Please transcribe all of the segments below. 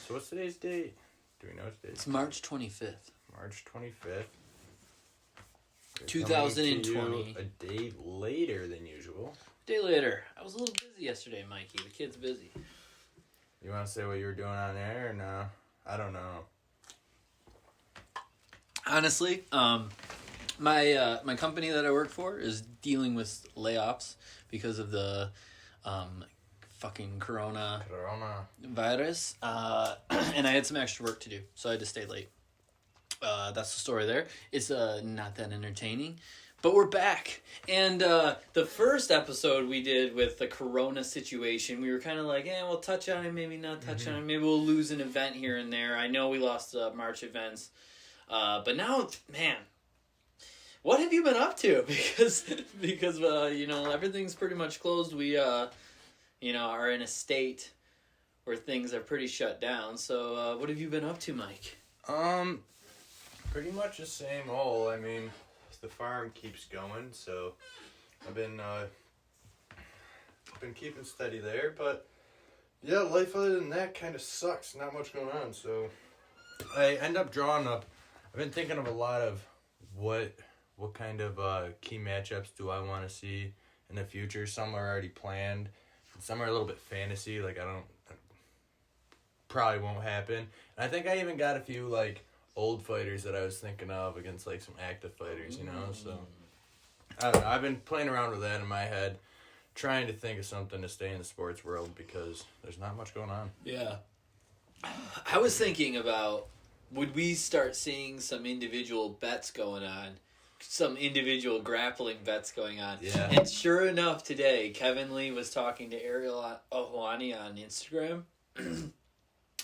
So what's today's date? Do we know today's date? It's March 25th. March 25th. 2020. A day later than usual. A day later. I was a little busy yesterday, Mikey. The kid's busy. You want to say what you were doing on air or no? I don't know. Honestly, my company that I work for is dealing with layoffs because of the fucking coronavirus. And I had some extra work to do, so I had to stay late. That's the story there. It's not that entertaining, but we're back. And the first episode we did with the corona situation, we were kind of like, we'll touch on it, maybe not touch on it. Maybe we'll lose an event here and there. I know we lost March events. But now, man, what have you been up to? Because everything's pretty much closed. We, are in a state where things are pretty shut down. So, what have you been up to, Mike? Pretty much the same old. I mean, the farm keeps going, so I've been keeping steady there. But yeah, life other than that kind of sucks. Not much going on. So I end up drawing up. I've been thinking of a lot of what kind of key matchups do I want to see in the future. Some are already planned. Some are a little bit fantasy. Like probably won't happen. And I think I even got a few like old fighters that I was thinking of against like some active fighters, So I don't know. I've been playing around with that in my head, trying to think of something to stay in the sports world because there's not much going on. Yeah. I was thinking about, would we start seeing some individual bets going on? Some individual grappling bets going on. Yeah. And sure enough, today, Kevin Lee was talking to Ariel Ohwani on Instagram.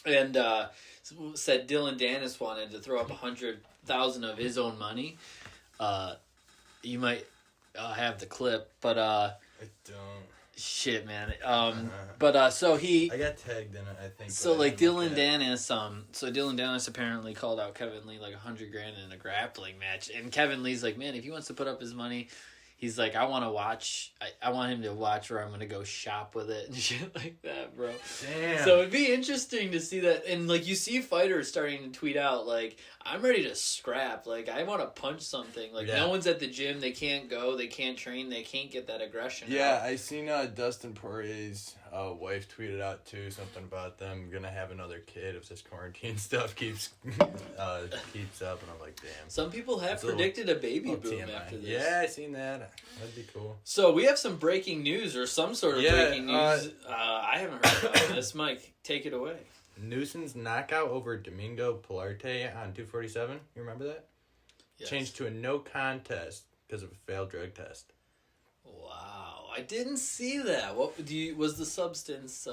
And said Dylan Dennis wanted to throw up $100,000 of his own money. You might have the clip, but I don't. Shit, man. But so he. I got tagged in it, I think. So like Dylan Dennis, Dylan Dennis apparently called out Kevin Lee like $100,000 in a grappling match, and Kevin Lee's like, man, if he wants to put up his money. He's like, I want to watch. I want him to watch where I'm going to go shop with it and shit like that, bro. Damn. So it'd be interesting to see that. And, like, you see fighters starting to tweet out, like, I'm ready to scrap. Like, I want to punch something. Like, No one's at the gym. They can't go. They can't train. They can't get that aggression out. I seen Dustin Poirier's wife tweeted out, too, something about them going to have another kid if this quarantine stuff keeps up. And I'm like, damn. Some people have predicted a baby boom after this. Yeah, I seen that. That'd be cool. So we have some breaking news or some sort of breaking news. I haven't heard about this. Mike, take it away. Newson's knockout over Domingo Pilarte on 247. You remember that? Yes. Changed to a no contest because of a failed drug test. Wow, I didn't see that. What was the substance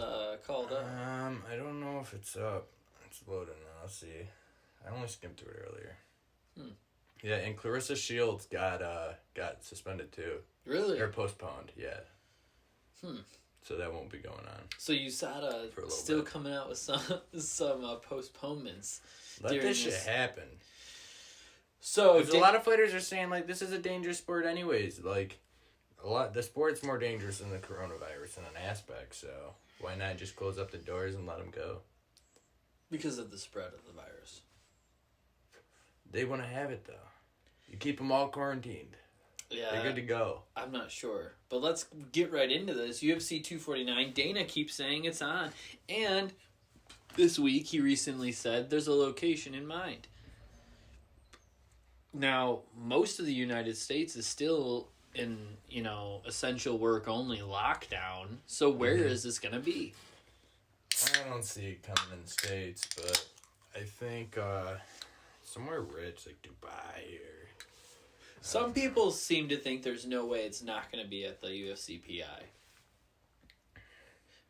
called up? I don't know if it's up. It's loading now. Let's see. I only skimmed through it earlier. Yeah, and Clarissa Shields got suspended too. Really? Or postponed, yeah. So that won't be going on. So USADA still coming out with some postponements. Let this shit happen. So a lot of fighters are saying like this is a dangerous sport anyways. Like the sport's more dangerous than the coronavirus in an aspect. So why not just close up the doors and let them go? Because of the spread of the virus. They want to have it, though. You keep them all quarantined. Yeah. They're good to go. I'm not sure. But let's get right into this. UFC 249. Dana keeps saying it's on. And this week, he recently said there's a location in mind. Now, most of the United States is still in, essential work only lockdown. So where is this going to be? I don't see it coming in the States, but I think... somewhere rich, like Dubai or... Some people seem to think there's no way it's not going to be at the UFC PI.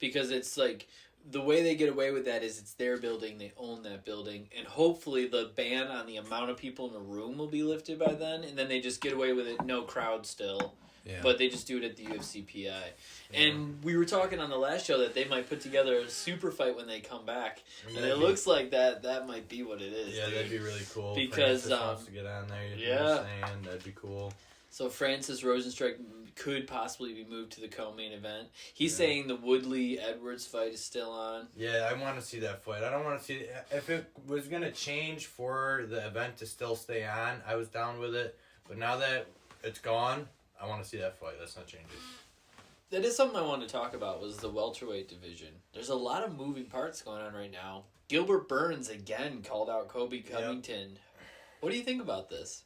Because it's like, the way they get away with that is it's their building, they own that building, and hopefully the ban on the amount of people in the room will be lifted by then, and then they just get away with it, no crowd still. Yeah. But they just do it at the UFC PI. Yeah. And we were talking on the last show that they might put together a super fight when they come back. And it looks like that might be what it is. Yeah, dude. That'd be really cool. Because Francis wants to get on there. You're saying that'd be cool. So Francis Rosenstruck could possibly be moved to the co-main event. He's saying the Woodley-Edwards fight is still on. Yeah, I want to see that fight. I don't want to see... If it was going to change for the event to still stay on, I was down with it. But now that it's gone, I want to see that fight. That's not changing. That is something I wanted to talk about, was the welterweight division. There's a lot of moving parts going on right now. Gilbert Burns, again, called out Kobe Covington. Yep. What do you think about this?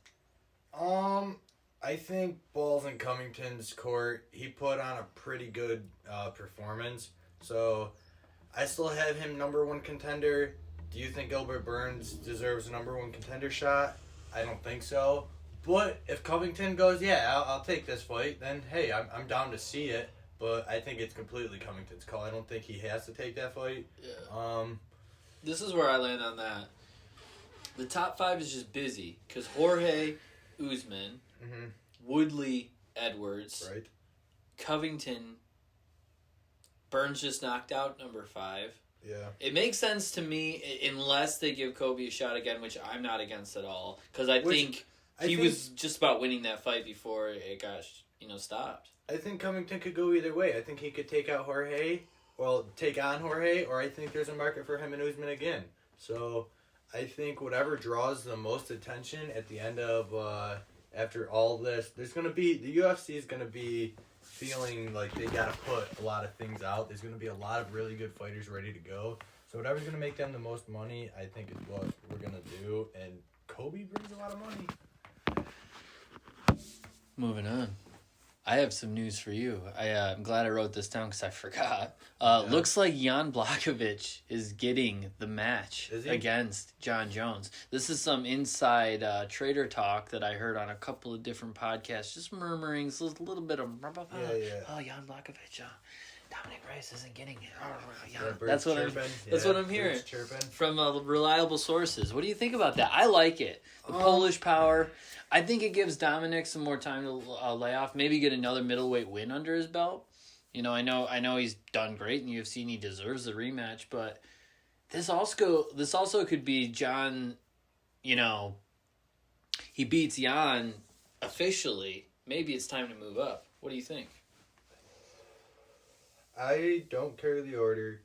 I think balls in Covington's court. He put on a pretty good performance. So, I still have him number one contender. Do you think Gilbert Burns deserves a number one contender shot? I don't think so. But if Covington goes, I'll take this fight, then hey, I'm down to see it. But I think it's completely Covington's call. I don't think he has to take that fight. Yeah. This is where I land on that. The top 5 is just busy because Jorge Usman, Woodley Edwards, right? Covington, Burns just knocked out number 5. Yeah. It makes sense to me unless they give Kobe a shot again, which I'm not against at all, because I think he was just about winning that fight before it got stopped. I think Covington could go either way. I think he could take on Jorge, or I think there's a market for him and Usman again. So I think whatever draws the most attention at the end of after all this, the UFC is gonna be feeling like they gotta put a lot of things out. There's gonna be a lot of really good fighters ready to go. So whatever's gonna make them the most money, I think is what we're gonna do. And Kobe brings a lot of money. Moving on. I have some news for you. I'm glad I wrote this down because I forgot. Looks like Jan Blachowicz is getting the match against John Jones. This is some inside trader talk that I heard on a couple of different podcasts. Just murmurings, a little bit of... Oh, Jan Blachowicz, Dominic Reyes isn't getting it. That's what I'm hearing from reliable sources. What do you think about that? I like it. The Polish power... I think it gives Dominic some more time to lay off. Maybe get another middleweight win under his belt. I know he's done great in the UFC and he deserves the rematch. But this also could be John. He beats Jan officially. Maybe it's time to move up. What do you think? I don't carry the order.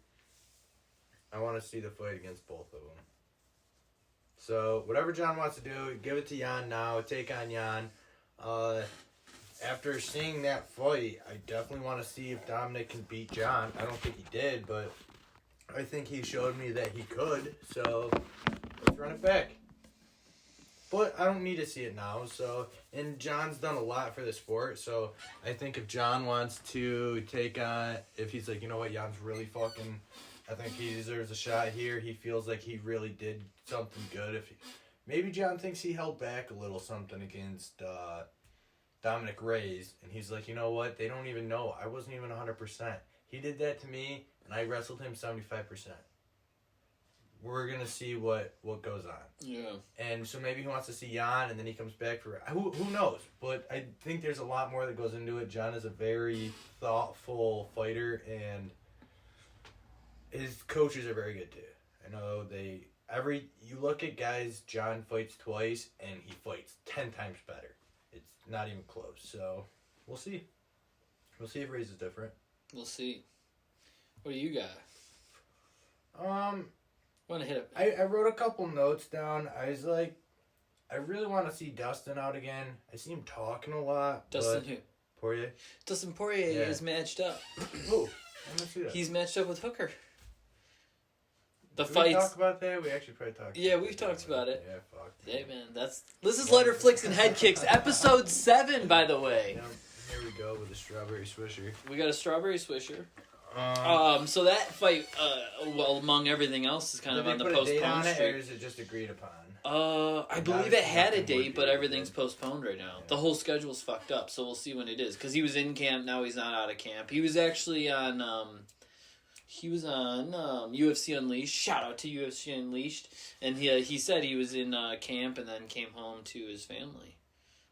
I want to see the fight against both of them. So, whatever John wants to do, give it to Jan now, take on Jan. After seeing that fight, I definitely want to see if Dominic can beat John. I don't think he did, but I think he showed me that he could. So, let's run it back. But I don't need to see it now. And John's done a lot for the sport. So, I think if John wants to take on, if he's like, you know what, Jan's really fucking... I think he deserves a shot here. He feels like he really did something good. Maybe John thinks he held back a little something against Dominic Reyes, and he's like, you know what? They don't even know. I wasn't even 100%. He did that to me, and I wrestled him 75%. We're gonna see what goes on. Yeah. And so maybe he wants to see Jan, and then he comes back for who knows? But I think there's a lot more that goes into it. John is a very thoughtful fighter, and his coaches are very good too. I know you look at guys, John fights twice and he fights 10 times better. It's not even close. So we'll see. We'll see if Reyes is different. We'll see. What do you got? Want to hit it? I wrote a couple notes down. I was like, I really want to see Dustin out again. I see him talking a lot. Dustin who? Poirier. Dustin Poirier is matched up. Oh, I didn't see that. He's matched up with Hooker. Did we talk about that? We actually probably talked about it. Yeah, we've talked about it. Yeah, fuck. Hey, man, this is Letter Flicks and Head Kicks, episode 7, by the way. Here we go with the strawberry swisher. We got a strawberry swisher. So that fight, among everything else, is kind of on the postponed streak. Or is it just agreed upon? I believe it had a date, but everything's postponed right now. Yeah. The whole schedule's fucked up, so we'll see when it is. Because he was in camp, now he's not out of camp. He was actually on... UFC Unleashed. Shout out to UFC Unleashed. And he said he was in camp and then came home to his family.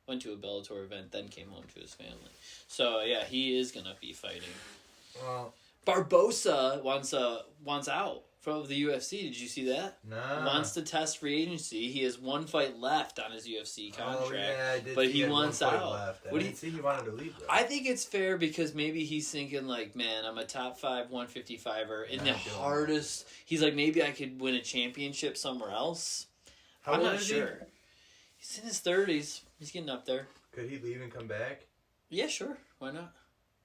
Went to a Bellator event, then came home to his family. So, yeah, he is going to be fighting. Well, Barbosa wants out From the UFC, did you see that? Nah. Wants to test free agency. He has one fight left on his UFC contract. Oh, yeah, I did but see he wants out. Left. I didn't see he wanted to leave, though. I think it's fair because maybe he's thinking, like, man, I'm a top 5 155er in the hardest. He's like, maybe I could win a championship somewhere else. I'm not sure. He's in his 30s. He's getting up there. Could he leave and come back? Yeah, sure. Why not?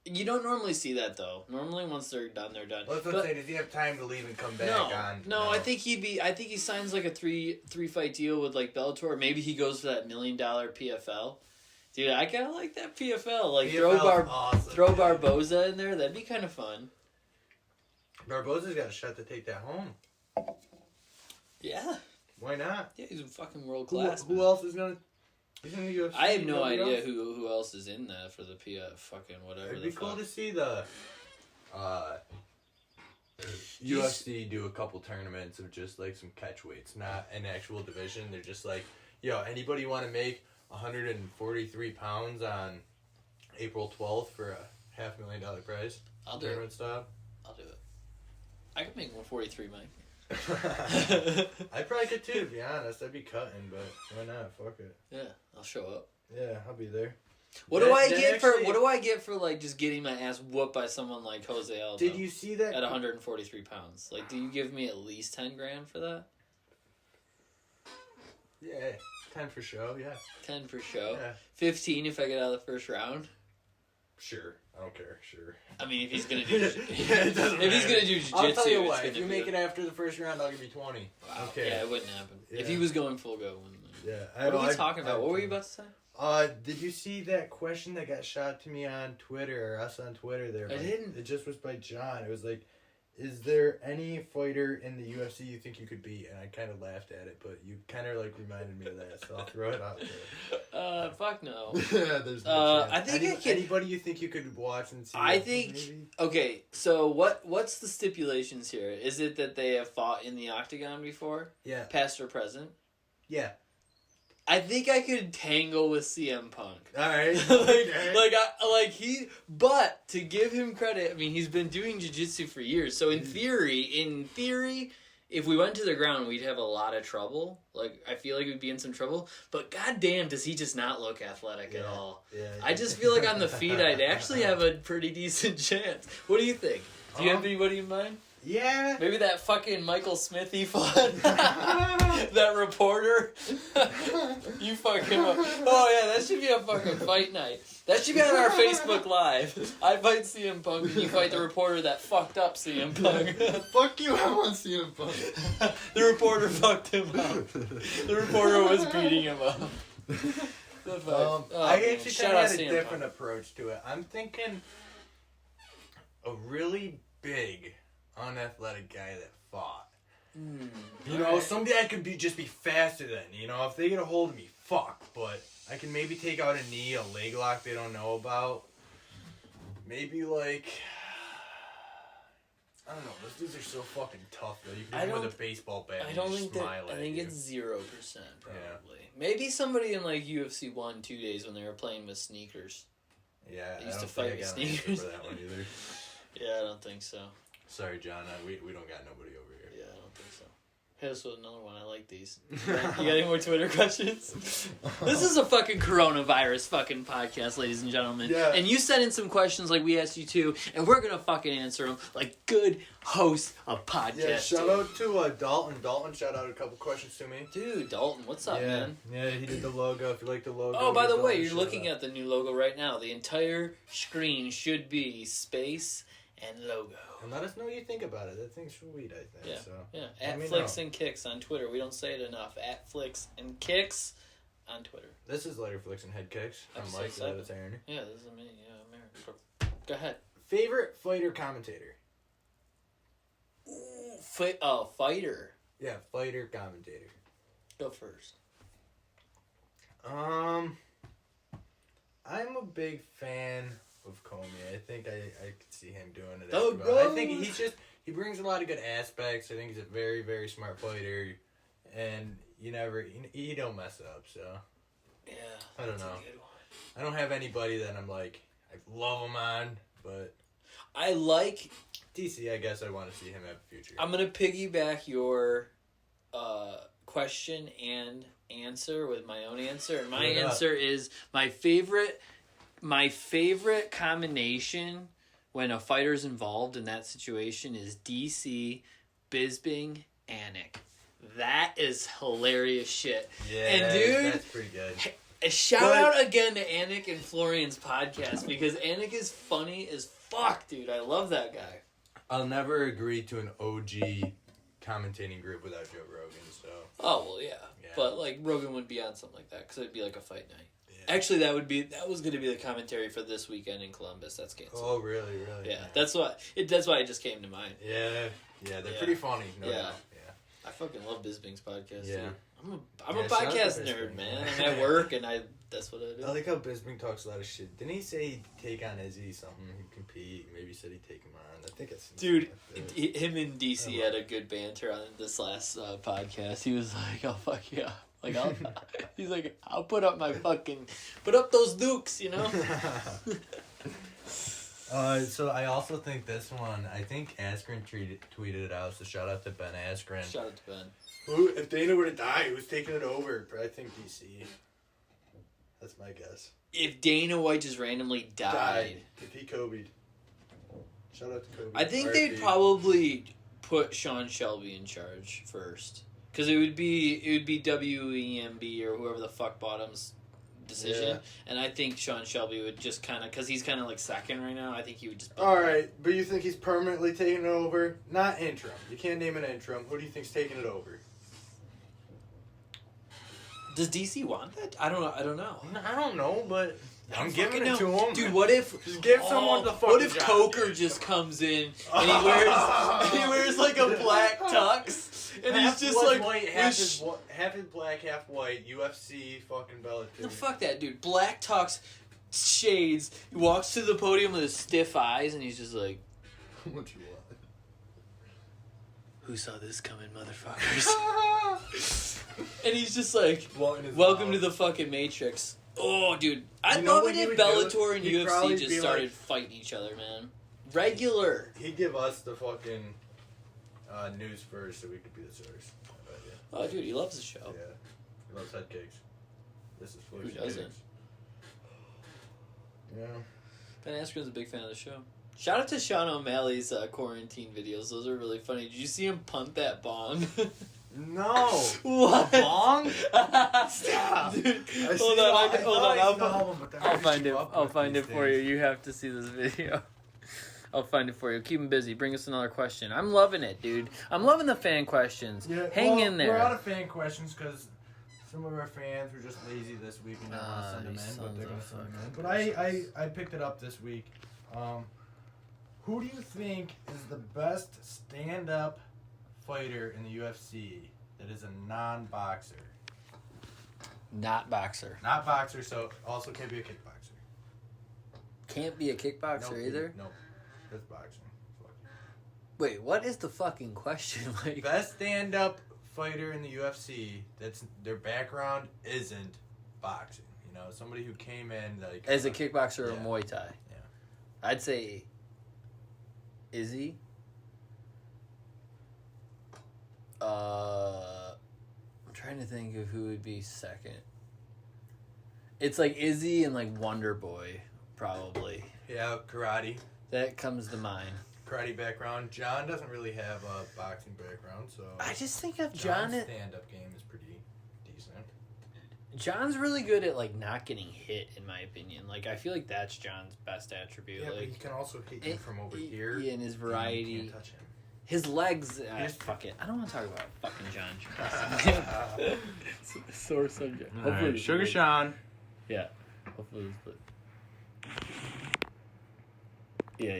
You don't normally see that, though. Normally, once they're done, they're done. Well, that's what I'm saying. Does he have time to leave and come back on? No, I think I think he signs like a three fight deal with like Bellator. Maybe he goes for that $1 million PFL. Dude, I kind of like that PFL. Like throw Barboza in there. That'd be kind of fun. Barboza's got a shot to take that home. Yeah. Why not? Yeah, he's a fucking world class. Who else is gonna? He's in the UFC. I have no idea who else is in that for the PF fucking whatever. It'd be cool to see the UFC do a couple tournaments of just like some catch weights, not an actual division. They're just like, yo, anybody want to make 143 pounds on April 12th for a $500,000 prize? I'll do it. Stop. I'll do it. I could make 143, Mike. I probably could too, to be honest. I'd be cutting, but why not? Fuck it. Yeah, I'll show up. Yeah, I'll be there. What do I get for like just getting my ass whooped by someone like Jose Aldo? Did you see that at 143 pounds? Like, do you give me at least 10 grand for that? Yeah, 10 for show. Yeah, 10 for show. Yeah. 15 if I get out of the first round. Sure, I don't care. Sure. I mean, if he's gonna do, he's gonna do jiu-jitsu, I'll tell you what. If you make it after the first round, I'll give you 20. Wow. Okay. Yeah, it wouldn't happen. Yeah. If he was going full go. Yeah. What are we talking about? What were you about to say? Did you see that question that got shot to me on Twitter, or us on Twitter there? I didn't. It just was by John. It was like, is there any fighter in the UFC you think you could beat? And I kind of laughed at it, but you kind of like reminded me of that, so I'll throw it out there. Fuck no. There's no chance. I think anybody you think you could watch and see? I think, maybe? Okay, so what's the stipulations here? Is it that they have fought in the octagon before? Yeah. Past or present? Yeah. I think I could tangle with CM Punk. All right. But to give him credit, I mean, he's been doing jiu-jitsu for years. So in theory, if we went to the ground, we'd have a lot of trouble. Like, I feel like we'd be in some trouble. But goddamn, does he just not look athletic at all? Yeah. I just feel like on the feet, I'd actually have a pretty decent chance. What do you think? Do you have anybody in mind? Yeah. Maybe that fucking Michael Smith he fought. That reporter. You fuck him up. Oh, yeah, that should be a fucking fight night. That should be on our Facebook Live. I fight CM Punk and you fight the reporter that fucked up CM Punk. Fuck you, I want CM Punk. The reporter fucked him up. The reporter was beating him up. I actually kind of had a different approach to it. I'm thinking a really big, unathletic guy that fought. You know, some guy could just be faster than, you know, if they get a hold of me, fuck, but I can maybe take out a knee, a leg lock they don't know about. Maybe like, I don't know, those dudes are so fucking tough though. You can hit them with a baseball bat and just smile at you. I think it's 0% probably. Yeah. Maybe somebody in like UFC 1, 2 days when they were playing with sneakers. Yeah, they used to fight with sneakers. For that one either. Yeah, I don't think so. Sorry, John. We don't got nobody over here. Yeah, I don't think so. Hit us with another one. I like these. You got any more Twitter questions? This is a fucking coronavirus fucking podcast, ladies and gentlemen. Yeah. And you sent in some questions like we asked you to, and we're going to fucking answer them like good hosts of podcasts. Yeah, shout out to Dalton. Dalton shout out a couple questions to me. Dude, Dalton, what's up, man? Yeah, he did the logo. If you like the logo. Oh, by the way, you're looking at the new logo right now. The entire screen should be space and logo. And let us know what you think about it. That thing's sweet, I think. Yeah, so. yeah. At Flicks and Kicks on Twitter. We don't say it enough. At Flicks and Kicks on Twitter. This is Lighter Flicks and Head Kicks. I'm Mike. That's Aaron. Yeah, this is me. Yeah, I'm Aaron. Go ahead. Favorite fighter commentator? Ooh, fighter. Yeah, fighter commentator. Go first. I'm a big fan of Comey. I think I could see him doing it. Oh, God. I think he brings a lot of good aspects. I think he's a very, very smart fighter, and you don't mess it up. So yeah, I don't know. I don't have anybody that I'm like I love him on, but I like DC, I guess I want to see him have a future. I'm going to piggyback your question and answer with my own answer. And my answer is my favorite combination when a fighter's involved in that situation is DC, Bisping, Anik. That is hilarious shit. Yeah, and dude, that's pretty good. Shout out again to Anik and Florian's podcast because Anik is funny as fuck, dude. I love that guy. I'll never agree to an OG commentating group without Joe Rogan, so... Oh, well, yeah. But, like, Rogan wouldn't be on something like that, because it'd be like a fight night. Yeah. Actually, that was going to be the commentary for this weekend in Columbus. That's canceled. Oh, really? Yeah, that's why it just came to mind. Yeah, they're pretty funny. No doubt. Yeah. I fucking love Bisping's podcast, yeah. dude. I'm a podcast nerd, man. I'm at work, and that's what I do. I like how Bisping talks a lot of shit. Didn't he say he'd take on Izzy something? He'd compete. Maybe he said he'd take him on. I think it's... Dude, him and DC had a good banter on this last podcast. He was like, "Oh, fuck yeah." Like, he's like, "I'll put up those nukes, you know?" So I also think this one, I think Askren tweeted it out, so shout out to Ben Askren. Shout out to Ben. If Dana were to die, who's taking it over? I think DC. That's my guess. If Dana White just randomly died. If he Kobe'd. Shout out to Kobe. I think they'd probably put Sean Shelby in charge first. Because it would be WEMB or whoever the fuck bottom's decision. Yeah. And I think Sean Shelby would just kind of, because he's kind of like second right now, I think he would just... Alright, but you think he's permanently taking it over? Not interim. You can't name an interim. Who do you think's taking it over? Does DC want that? I don't know. I don't know, but I'm giving it to him. Dude, what if... Just give someone the fucking What if job. Coker just comes in and he wears like a black tux? And he's just like... White, half is black, half white, UFC fucking Bellator. No, fuck that, dude. Black tux, shades. He walks to the podium with his stiff eyes and he's just like... What you want? Who saw this coming, motherfuckers? And he's just like, welcome to the fucking Matrix. Oh, dude. I'd love it if Bellator and UFC just started fighting each other, man. Regular. He'd give us the fucking news first so we could be the source. Oh, dude, he loves the show. Yeah. He loves head cakes. This is Who doesn't? Yeah. Ben Askren's a big fan of the show. Shout out to Sean O'Malley's quarantine videos. Those are really funny. Did you see him punt that bong? No. What? A bong? Stop. Dude, hold on. I'll find it for you. You have to see this video. I'll find it for you. Keep him busy. Bring us another question. I'm loving it, dude. I'm loving the fan questions. Yeah, Hang in there. We're out of fan questions because some of our fans were just lazy this week and didn't want to send them in, but they're going to send them in. But I picked it up this week. Who do you think is the best stand-up fighter in the UFC that is a non-boxer? Not boxer. Not boxer, so also can't be a kickboxer. Can't be a kickboxer either? Nope. That's boxing. Wait, what is the fucking question? Like, best stand-up fighter in the UFC that's their background isn't boxing. You know, somebody who came in like as a kickboxer or Muay Thai. Yeah. I'd say Izzy. I'm trying to think of who would be second. It's like Izzy and like Wonder Boy, probably. Yeah, karate. That comes to mind. Karate background. John doesn't really have a boxing background, so I just think of John's stand-up game is pretty decent. John's really good at like not getting hit, in my opinion. Like I feel like that's John's best attribute. Yeah, like, but he can also hit you from over here. Yeah, and his variety. You can't touch him. His legs. Fuck it. I don't want to talk about fucking John. It's a sore subject. All right, Sugar Sean. Yeah. Hopefully it's good. Yeah.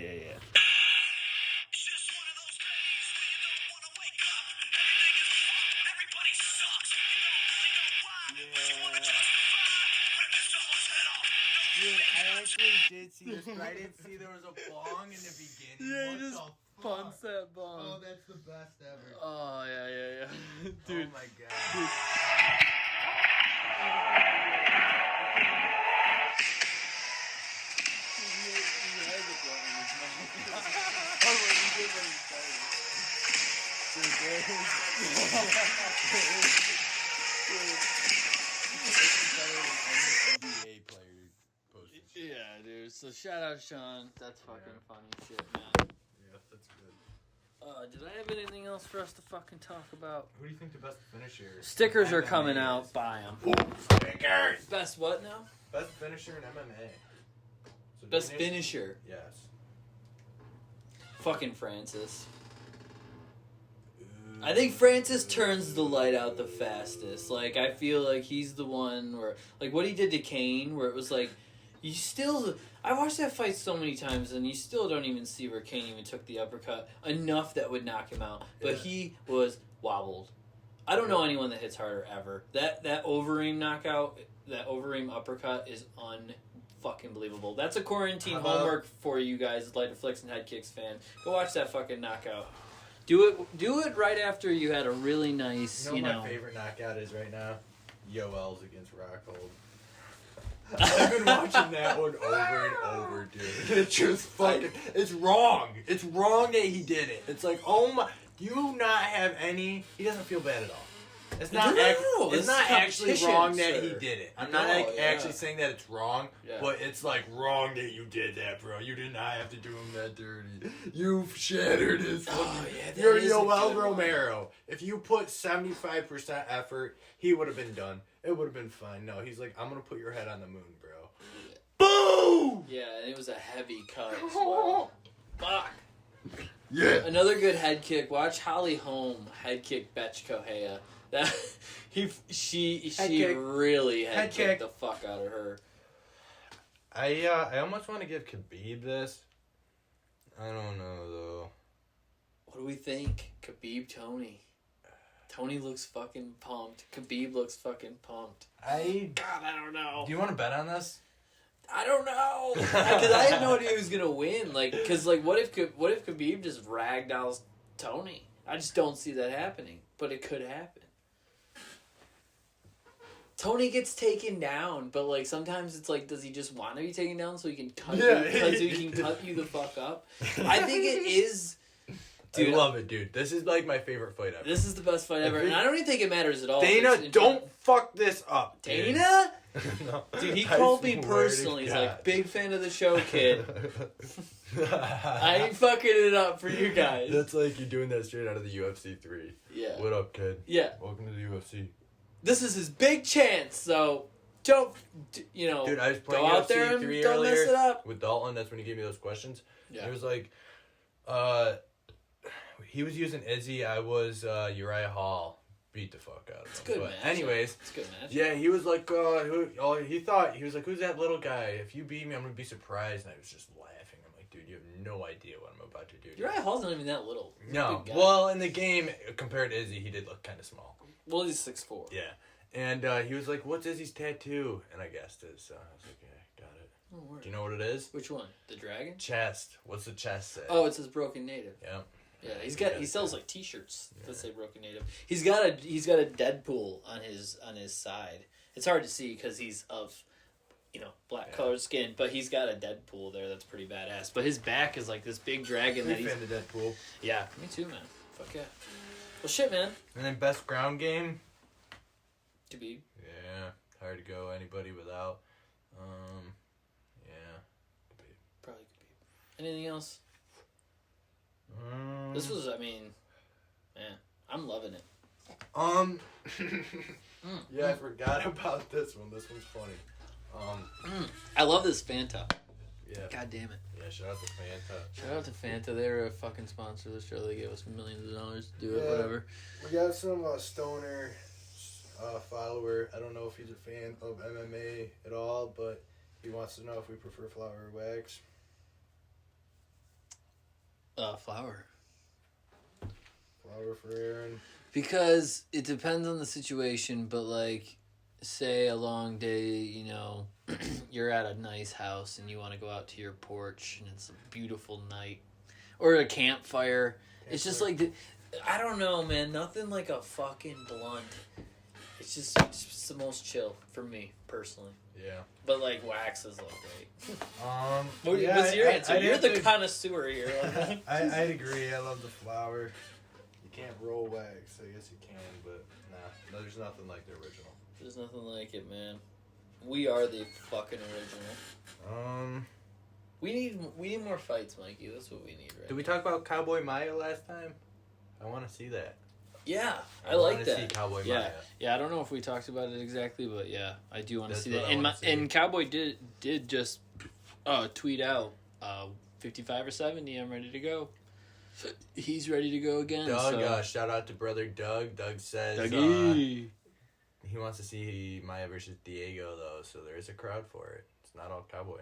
Dude, I actually did see this, but I didn't see there was a bong in the beginning. Yeah, he just punts that bong. Oh, that's the best ever. Oh, yeah. Dude. Oh, my God. Dude. NBA player posted. Yeah, dude. So shout out Sean. That's fucking funny shit, man. Yeah, that's good. Did I have anything else for us to fucking talk about? Who do you think the best finisher is? Stickers are MMA coming is? out. Buy them. Stickers! Best what now? Best finisher in MMA. So Best finisher. Yes. Fucking Francis. I think Francis turns the light out the fastest. Like, I feel like he's the one where... Like, what he did to Kane, where it was like... You still... I watched that fight so many times, and you still don't even see where Kane even took the uppercut. Enough that would knock him out. But he was wobbled. I don't know anyone that hits harder ever. That Overeem knockout, that Overeem uppercut is unfucking believable. That's a quarantine homework for you guys, Lighter Flicks and Head Kicks fan. Go watch that fucking knockout. Do it right after you had a really nice, You know what my favorite knockout is right now? Yoel's against Rockhold. I've been watching that one over and over, dude. It's just fucking... It's wrong. It's wrong that he did it. It's like, oh my... Do you not have any... He doesn't feel bad at all. It's not, it's not actually wrong that he did it. I'm not actually saying that it's wrong, but it's like wrong that you did that, bro. You did not have to do him that dirty. You shattered his fucking... You're Yoel Romero. If you put 75% effort, he would have been done. It would have been fine. No, he's like, I'm going to put your head on the moon, bro. Boom! Yeah, and it was a heavy cut as well. Fuck. Yeah. Another good head kick. Watch Holly Holm head kick Betch Kohea. That she really head kicked the fuck out of her. I almost want to give Khabib this. I don't know though. What do we think? Khabib Tony. Tony looks fucking pumped. Khabib looks fucking pumped. I don't know. Do you want to bet on this? I don't know, because I had no idea who was gonna win. Like, because like, what if Khabib just ragdolls Tony? I just don't see that happening, but it could happen. Tony gets taken down, but like sometimes it's like, does he just want to be taken down so he can cut you? So he can cut you the fuck up. I think it is. Dude, I love it, dude. This is like my favorite fight ever. This is the best fight ever, and I don't even think it matters at all. Dana, don't fuck this up. Dude. Dana? No. Dude, he called me personally. He's like, big fan of the show, kid. I ain't fucking it up for you guys. That's like you're doing that straight out of the UFC 3. Yeah. What up, kid? Yeah. Welcome to the UFC. This is his big chance, so don't, Dude, I was playing go UFC out there and 3 don't earlier mess it up. with Dalton. That's when he gave me those questions. Yeah. It was like, he was using Izzy. I was Uriah Hall. Beat the fuck out of him. It's a good match. Anyways. It's a good match. Yeah, he was like, he was like, who's that little guy? If you beat me, I'm going to be surprised. And I was just laughing. I'm like, dude, you have no idea what I'm about to do. Uriah Hall's not even that little. He's no. Well, in the game, compared to Izzy, he did look kind of small. Well, he's 6'4". Yeah. And he was like, what's Izzy's tattoo? And I guessed it, so I was like, yeah, got it. Oh, word. Do you know what it is? Which one? The dragon? Chest. What's the chest say? Oh, it says Broken Native. Yeah. Yeah, he sells like T-shirts that say Broken Native. He's got a Deadpool on his side. It's hard to see because he's of, black colored skin, but he's got a Deadpool there that's pretty badass. But his back is like this big dragon that he's. Fan of Deadpool. Yeah, me too, man. Fuck yeah. Well, shit, man. And then best ground game. Khabib. Yeah, hard to go anybody without. Yeah, Khabib. Probably Khabib. Anything else? This was, man, I'm loving it. Yeah, I forgot about this one. This one's funny. I love this Fanta. Yeah. God damn it. Yeah, shout out to Fanta. Shout out to Fanta. They were a fucking sponsor of the show. They gave us millions of dollars to do it, whatever. We got some stoner follower. I don't know if he's a fan of MMA at all, but he wants to know if we prefer flour or wax. Flour. Flour for Aaron. Because it depends on the situation, but like, say a long day, you're at a nice house and you want to go out to your porch and it's a beautiful night. Or a campfire. It's just like, I don't know, man. Nothing like a fucking blunt. It's just the most chill for me, personally. Yeah. But like, wax is great. What's your answer? You're the connoisseur here. I'd agree. I love the flour. can't roll wax. I guess you can, but nah, there's nothing like the original. There's nothing like it, man. We are the fucking original. We need more fights, Mikey. That's what we need, right? Did we talk about Cowboy Maya last time? I want to see that. Yeah, I like that. See Cowboy yeah, Maya. Yeah. I don't know if we talked about it exactly, but yeah, I do want to see that. See. And Cowboy did just tweet out 55 or 70. I'm ready to go. He's ready to go again. Doug, shout out to brother Doug. Doug says Dougie. He wants to see Maya versus Diego though, so there is a crowd for it. It's not all Cowboy.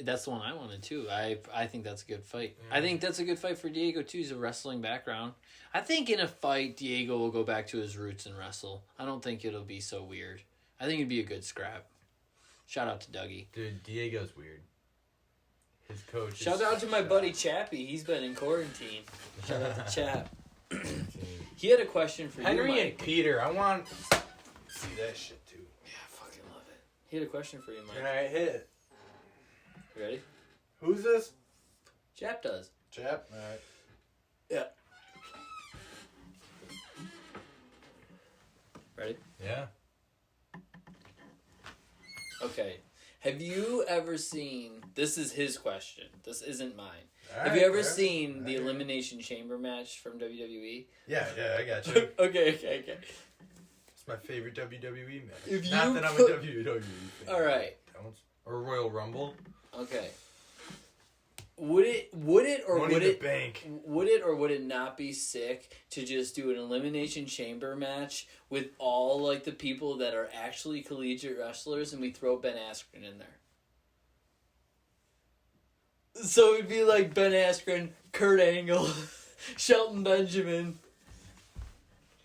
That's the one I wanted too. I think that's a good fight. I think that's a good fight for Diego too. He's a wrestling background. I think in a fight Diego will go back to his roots and wrestle. I don't think it'll be so weird. I think it'd be a good scrap. Shout out to Dougie. Dude, Diego's weird. His coach. Shout out to my buddy Chappie. He's been in quarantine. Shout out to Chap. He had a question for Henry you, Mike. and Peter. I want to see that shit too. Yeah, I fucking love it. He had a question for you, Mike. Alright, hit it. You ready? Who's this? Chap does. Chap? Alright. Yeah. Ready? Yeah. Okay. Have you ever seen... This is his question. This isn't mine. All Have you ever seen the Elimination Chamber match from WWE? Yeah, I got you. Okay. It's my favorite WWE match. If Not you that I'm put- a WWE fan. All right. Or Royal Rumble. Okay. Would it would it not be sick to just do an Elimination Chamber match with all like the people that are actually collegiate wrestlers and we throw Ben Askren in there? So it'd be like Ben Askren, Kurt Angle, Shelton Benjamin,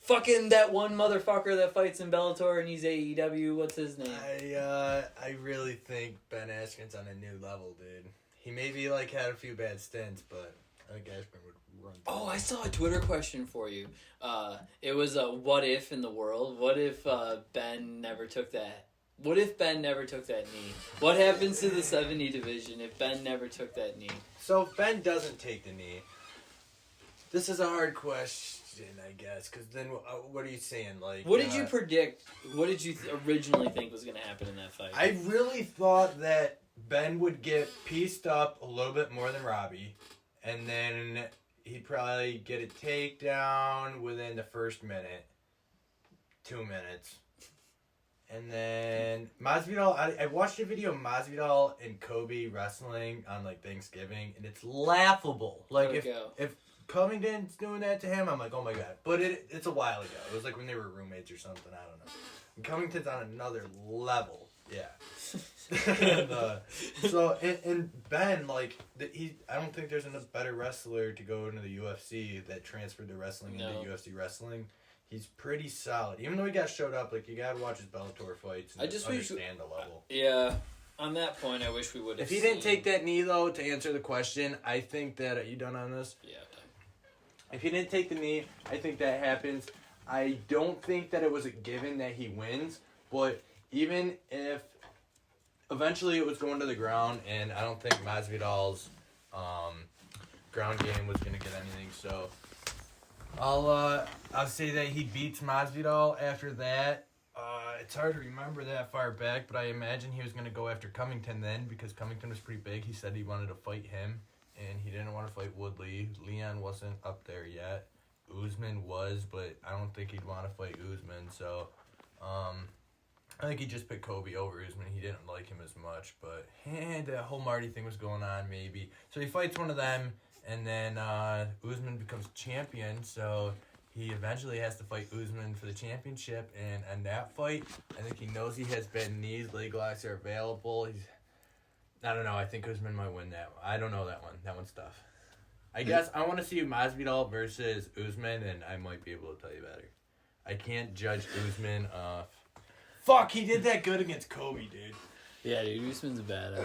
fucking that one motherfucker that fights in Bellator and he's AEW. What's his name? I really think Ben Askren's on a new level, dude. He maybe had a few bad stints, but I think Askren would run. Oh, I saw a Twitter question for you. It was a what if in the world. What if Ben never took that? What if Ben never took that knee? What happens to the 70 division if Ben never took that knee? So if Ben doesn't take the knee, this is a hard question, I guess. Because then, what are you saying? What did you predict? What did you originally think was going to happen in that fight? I really thought that Ben would get pieced up a little bit more than Robbie, and then he'd probably get a takedown within the first minute, 2 minutes. And then Masvidal, I watched a video of Masvidal and Kobe wrestling on Thanksgiving, and it's laughable. If Covington's doing that to him, I'm like, oh my god. But it's a while ago. It was when they were roommates or something. I don't know. And Covington's on another level. Yeah. and Ben, I don't think there's a better wrestler to go into the UFC that transferred to wrestling into UFC wrestling. He's pretty solid. Even though he got showed up, you gotta watch his Bellator fights and understand the level. Yeah. On that point, I wish we would have If he didn't take that knee, though, to answer the question, I think that... Are you done on this? Yeah. If he didn't take the knee, I think that happens. I don't think that it was a given that he wins, but even if... Eventually, it was going to the ground, and I don't think Masvidal's ground game was going to get anything, so... I'll say that he beats Masvidal after that. It's hard to remember that far back, but I imagine he was going to go after Covington then, because Covington was pretty big. He said he wanted to fight him, and he didn't want to fight Woodley. Leon wasn't up there yet. Usman was, but I don't think he'd want to fight Usman, so I think he just picked Kobe over Usman. He didn't like him as much, but that whole Marty thing was going on maybe. So he fights one of them, and then Usman becomes champion, so he eventually has to fight Usman for the championship. And in that fight, I think he knows he has bad knees. Leg locks are available. I don't know. I think Usman might win that one. I don't know that one. That one's tough. I guess I want to see Masvidal versus Usman, and I might be able to tell you better. I can't judge Usman off. Fuck, he did that good against Kobe, dude. Yeah, dude, Usman's a badass.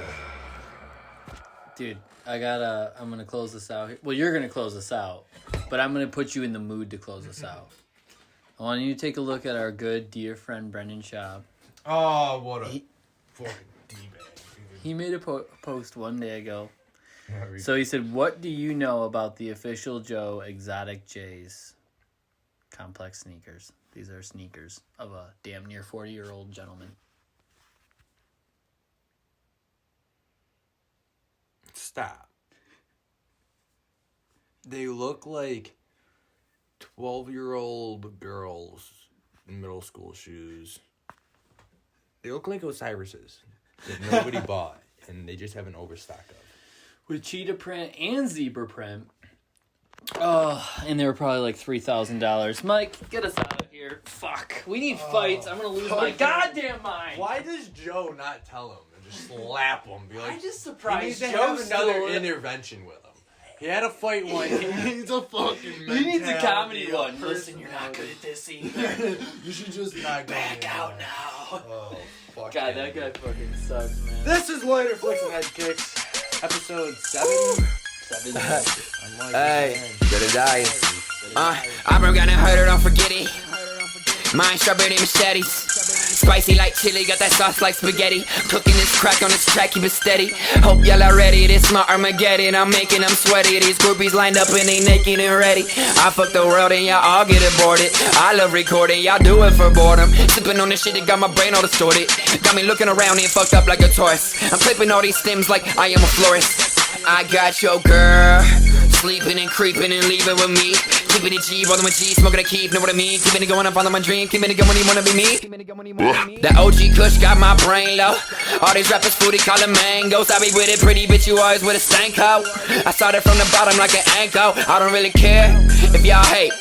Dude, I'm going to close this out here. Well, you're going to close this out, but I'm going to put you in the mood to close this out. I want you to take a look at our good, dear friend, Brendan Schaub. Oh, what a fucking D-bag. He made a post one day ago. So he said, what do you know about the official Joe Exotic Jays? complex sneakers. These are sneakers of a damn near 40-year-old gentleman. Stop. They look like 12-year-old girls in middle school shoes. They look like Osiris's that nobody bought, and they just have an overstock of. With cheetah print and zebra print. Oh, and they were probably like $3,000. Mike, get us out of here. Fuck. We need fights. I'm going to lose my goddamn mind. Why does Joe not tell him and just slap him? Be like, I'm just surprised. He needs to Joe's have another still intervention with him. He had a fight one. He needs a fucking He needs a comedy one. Person. Listen, you're not good at this either. You should just not go back in out there. now. Oh, fuck. God, that guy fucking sucks, man. This is Lighter Flicks and Head Kicks, episode 7. Hey, gonna die. I'm gonna hurt her, don't forget it. Mine sharper than machetes. Spicy like chili, got that sauce like spaghetti. Cooking this crack on this track, keep it steady. Hope y'all are ready, this my Armageddon. I'm making them sweaty. These groupies lined up and they naked and ready. I fuck the world and y'all all get aborted. I love recording, y'all do it for boredom. Sipping on this shit that got my brain all distorted. Got me looking around and fucked up like a tourist. I'm clipping all these stems like I am a florist. I got your girl sleeping and creeping and leaving with me. Keeping it G, rolling with G, smoking a keep, know what I mean? Keeping it going, I'm following my dream. Keeping it going, you wanna be me? That OG Kush got my brain low. All these rappers foodie call them mangoes. I be with it, pretty bitch, you always with a stank hoe. I started from the bottom like an anchor. I don't really care if y'all hate.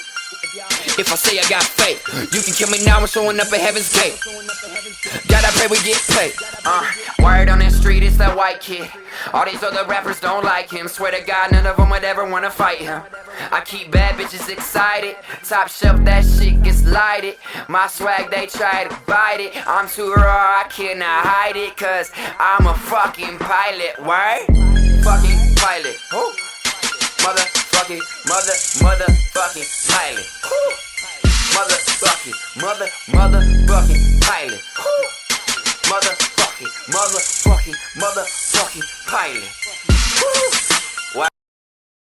If I say I got faith, you can kill me now, I'm showing up at heaven's gate. Gotta pray we get paid. Word on the street, it's that white kid. All these other rappers don't like him. Swear to God, none of them would ever wanna fight him. I keep bad bitches excited. Top shelf, that shit gets lighted. My swag, they try to bite it. I'm too raw, I cannot hide it. Cause I'm a fucking pilot. Word? Fucking pilot. Who? Motherfucking, motherfucking pilot. Woo. Motherfucking pilot. Woo. Motherfucking pilot. Woo.